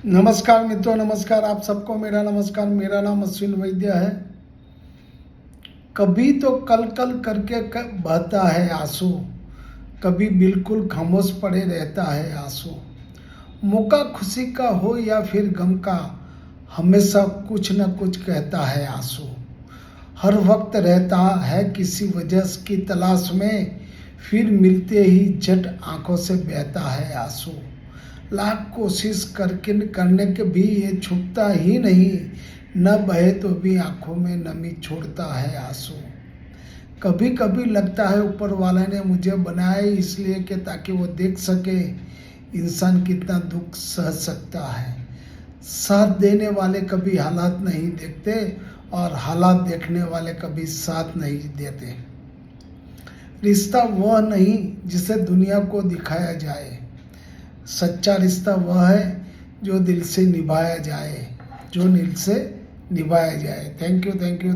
नमस्कार मित्रों, नमस्कार आप सबको मेरा नमस्कार। मेरा नाम अश्विन वैद्य है। कभी तो कल कल करके बहता है आंसू, कभी बिल्कुल खामोश पड़े रहता है आंसू। मौका खुशी का हो या फिर गम का, हमेशा कुछ न कुछ कहता है आंसू। हर वक्त रहता है किसी वजह की तलाश में, फिर मिलते ही झट आंखों से बहता है आंसू। लाख कोशिश करने के भी ये छूटता ही नहीं, न बहे तो भी आंखों में नमी छोड़ता है आंसू। कभी कभी लगता है ऊपर वाले ने मुझे बनाया इसलिए कि ताकि वो देख सके इंसान कितना दुख सह सकता है। साथ देने वाले कभी हालात नहीं देखते और हालात देखने वाले कभी साथ नहीं देते। रिश्ता वह नहीं जिसे दुनिया को दिखाया जाए, सच्चा रिश्ता वह है जो दिल से निभाया जाए, थैंक यू।